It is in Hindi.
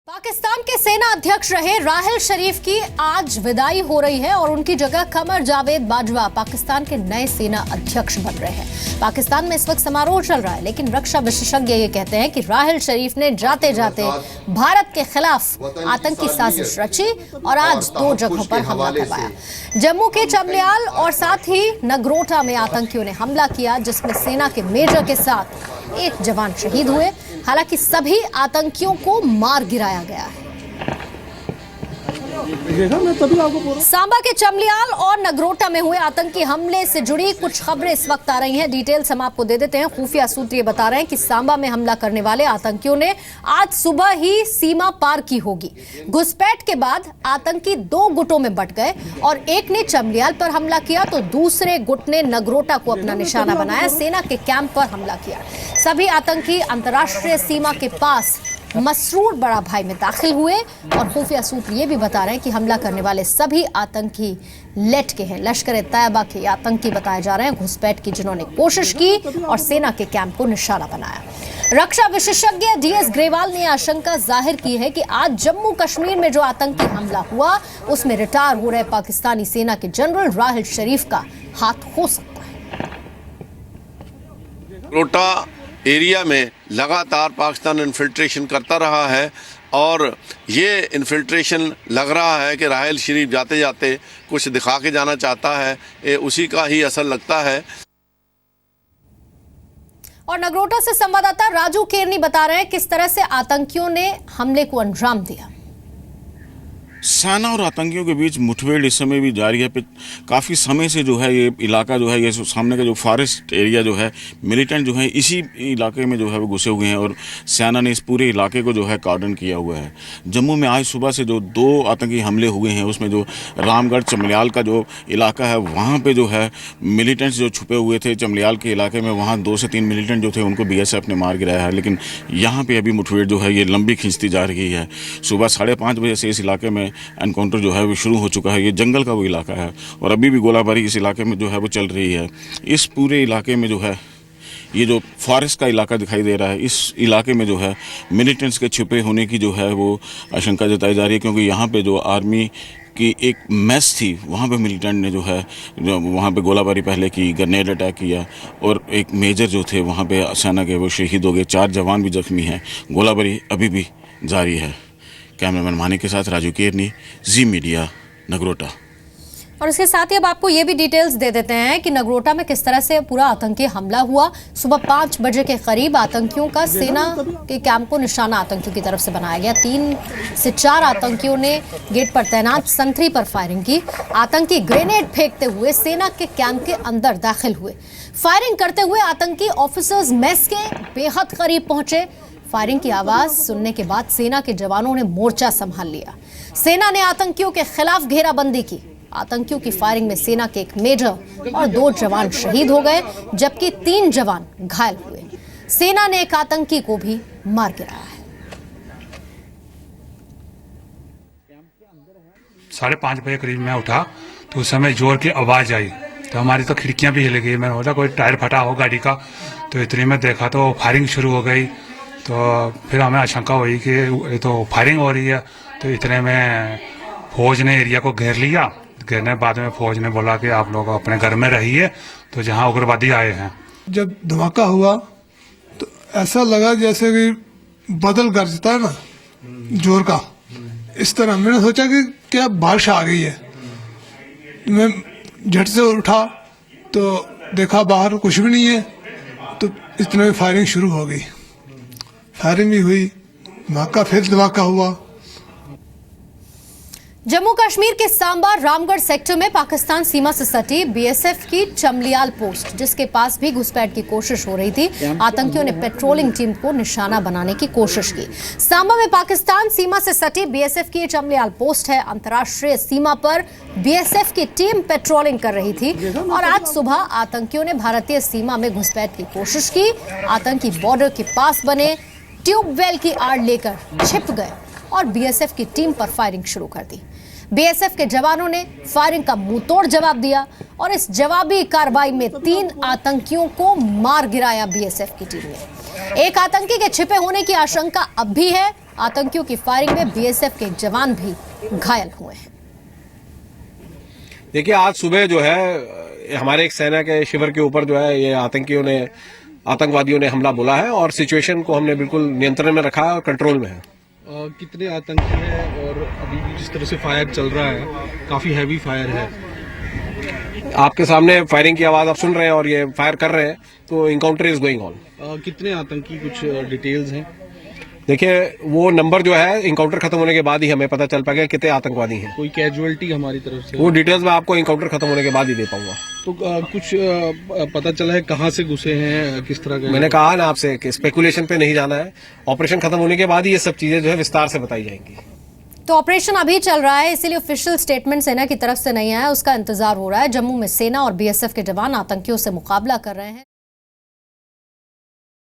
पाकिस्तान के सेना अध्यक्ष रहे राहिल शरीफ की आज विदाई हो रही है और उनकी जगह कमर जावेद बाजवा पाकिस्तान के नए सेना अध्यक्ष बन रहे हैं। पाकिस्तान में इस वक्त समारोह चल रहा है, लेकिन रक्षा विशेषज्ञ ये कहते हैं कि राहिल शरीफ ने जाते जाते भारत के खिलाफ आतंकी साजिश रची और आज 2 जगहों पर हमला करवाया। जम्मू के चमलियाल और साथ ही नगरोटा में आतंकियों ने हमला किया, जिसमें सेना के मेजर के साथ एक जवान शहीद हुए। हालांकि सभी आतंकियों को मार गिराया गया है। सांबा के चमलियाल और नगरोटा में हुए आतंकी हमले से जुड़ी कुछ खबरें इस वक्त आ रही हैं। डिटेल्स हम आपको दे देते हैं। खुफिया सूत्र ये बता रहे हैं कि सांबा में हमला करने वाले आतंकियों ने आज सुबह ही सीमा पार की होगी। घुसपैठ के बाद आतंकी 2 गुटों में बंट गए और एक ने चमलियाल पर हमला किया तो दूसरे गुट ने नगरोटा को अपना निशाना बनाया, सेना के कैंप पर हमला किया। सभी आतंकी अंतर्राष्ट्रीय सीमा के पास मसरूर बड़ा भाई में दाखिल हुए और खुफिया सूत्र ये भी बता रहे हैं कि हमला करने वाले सभी आतंकी लेट के हैं। लश्कर-ए-तैयबा के आतंकी बताए जा रहे हैं, घुसपैठ की जिन्होंने कोशिश की और सेना के कैंप को निशाना बनाया। रक्षा विशेषज्ञ डीएस ग्रेवाल ने आशंका जाहिर की है कि आज जम्मू कश्मीर में जो आतंकी हमला हुआ उसमें रिटायर हो रहे पाकिस्तानी सेना के जनरल राहिल शरीफ का हाथ हो सकता है। एरिया में लगातार पाकिस्तान इन्फिल्ट्रेशन करता रहा है और ये इन्फिल्ट्रेशन लग रहा है कि राहिल शरीफ जाते जाते कुछ दिखा के जाना चाहता है, उसी का ही असर लगता है। और नगरोटा से संवाददाता राजू केरनी बता रहे हैं किस तरह से आतंकियों ने हमले को अंजाम दिया। सेना और आतंकियों के बीच मुठभेड़ इस समय भी जारी है। काफ़ी समय से जो है ये इलाका जो है, ये सामने का जो फॉरेस्ट एरिया जो है, मिलिटेंट जो है इसी इलाके में जो है वो घुसे हुए हैं और सेना ने इस पूरे इलाके को जो है कार्डन किया हुआ है। जम्मू में आज सुबह से जो 2 आतंकी हमले हुए हैं उसमें जो रामगढ़ चमलियाल का जो इलाका है वहाँ पर जो है मिलिटेंट्स जो छुपे हुए थे चमलियाल के इलाके में, वहाँ 2 से 3 मिलिटेंट जो थे उनको BSF ने मार गिराया है। लेकिन यहाँ पर अभी मुठभेड़ जो है ये लंबी खींचती जा रही है। सुबह 5:30 बजे से इस इलाके में एनकाउंटर जो है वो शुरू हो चुका है। ये जंगल का वो इलाका है और अभी भी गोलाबारी इस इलाके में जो है वो चल रही है। इस पूरे इलाके में जो है ये जो फॉरेस्ट का इलाका दिखाई दे रहा है, इस इलाके में जो है मिलिटेंट्स के छिपे होने की जो है वो आशंका जताई जा रही है, क्योंकि यहाँ पे जो आर्मी की एक मैस थी वहाँ पे मिलिटेंट ने जो है वहाँ पे गोलाबारी पहले की, ग्रेनेड अटैक किया और एक मेजर जो थे वहाँ पे सेना के वो शहीद हो गए। 4 जवान भी जख्मी हैं। गोलाबारी अभी भी जारी है। कैमरामैन मानिक के साथ राजू केरनी, जी मीडिया, नगरोटा। और इसके साथ ही अब आपको ये भी डिटेल्स दे देते हैं कि नगरोटा में किस तरह से पूरा आतंकी हमला हुआ। सुबह 5 बजे के करीब आतंकियों का सेना के कैंप को निशाना आतंकियों की तरफ से बनाया गया। 3 से 4 आतंकियों ने गेट पर तैनात संतरी पर फायरिंग की। आतंकी ग्रेनेड फेंकते हुए सेना के कैंप के अंदर दाखिल हुए। फायरिंग करते हुए आतंकी ऑफिसर्स मेस के बेहद करीब पहुंचे। फायरिंग की आवाज सुनने के बाद सेना के जवानों ने मोर्चा संभाल लिया। सेना ने आतंकियों के खिलाफ घेराबंदी की। आतंकियों की फायरिंग में सेना के एक मेजर और 2 जवान शहीद हो गए, जबकि 3 जवान घायल हुए। सेना ने एक आतंकी को भी मार गिराया है। 5:30 बजे करीब मैं उठा तो उस समय जोर की आवाज आई तो हमारी तो खिड़कियां भी हिल गई। मैंने बोला कोई टायर फटा हो गाड़ी का, तो इतने में देखा तो फायरिंग शुरू हो गई। तो फिर हमें आशंका हुई कि ये तो फायरिंग हो रही है। तो इतने में फौज ने एरिया को घेर लिया। घेरने बाद में फौज ने बोला कि आप लोग अपने घर में रहिए, तो जहां उग्रवादी आए हैं। जब धमाका हुआ तो ऐसा लगा जैसे कि बादल गरजता है ना जोर का, इस तरह मैंने सोचा कि क्या बारिश आ गई है। मैं झट से उठा तो देखा बाहर कुछ भी नहीं है, तो इतने में फायरिंग शुरू हो गई। फायरिंग भी हुई, धमाका, फिर धमाका हुआ। जम्मू कश्मीर के सांबा रामगढ़ सेक्टर में पाकिस्तान सीमा से सटी BSF की चमलियाल पोस्ट, जिसके पास भी घुसपैठ की कोशिश हो रही थी, आतंकियों ने पेट्रोलिंग टीम को निशाना बनाने की कोशिश की। सांबा में पाकिस्तान सीमा से सटी BSF की चमलियाल पोस्ट है। अंतर्राष्ट्रीय सीमा पर BSF की टीम पेट्रोलिंग कर रही थी और आज सुबह आतंकियों ने भारतीय सीमा में घुसपैठ की कोशिश की। आतंकी बॉर्डर के पास बने ट्यूबवेल की आड़ लेकर छिप गए और BSF की टीम पर फायरिंग शुरू कर दी। BSF के जवानों ने फायरिंग का मुंहतोड़ जवाब दिया और इस जवाबी कार्रवाई में 3 आतंकियों को मार गिराया BSF की टीम ने। एक आतंकी के छिपे होने की आशंका अब भी है। आतंकियों की फायरिंग में बीएसएफ के जवान भी घायल हुए हैं। देखिए, आज सुबह जो है हमारे एक सेना के शिविर के ऊपर जो है ये आतंकवादियों ने हमला बोला है और सिचुएशन को हमने बिल्कुल नियंत्रण में रखा है और कंट्रोल में है। कितने आतंकी हैं और अभी भी जिस तरह से फायर चल रहा है काफी हैवी फायर है। आपके सामने फायरिंग की आवाज आप सुन रहे हैं और ये फायर कर रहे हैं, तो इनकाउंटर इज गोइंग ऑन। कितने आतंकी, कुछ डिटेल्स हैं? देखिए, वो नंबर जो है इनकाउंटर खत्म होने के बाद ही हमें पता चल पाएगा कितने आतंकवादी हैं। कोई कैजुअलिटी हमारी तरफ से? वो डिटेल्स मैं आपको इनकाउंटर खत्म होने के बाद ही दे पाऊंगा। तो कुछ पता चला है कहाँ से घुसे हैं, किस तरह का? मैंने कहा ना आपसे कि स्पेकुलेशन पे नहीं जाना है। ऑपरेशन खत्म होने के बाद ही ये सब चीजें जो है विस्तार से बताई जाएंगी। तो ऑपरेशन अभी चल रहा है, इसीलिए ऑफिशियल स्टेटमेंट सेना की तरफ से नहीं आया, उसका इंतजार हो रहा है। जम्मू में सेना और बीएसएफ के जवान आतंकियों से मुकाबला कर रहे हैं।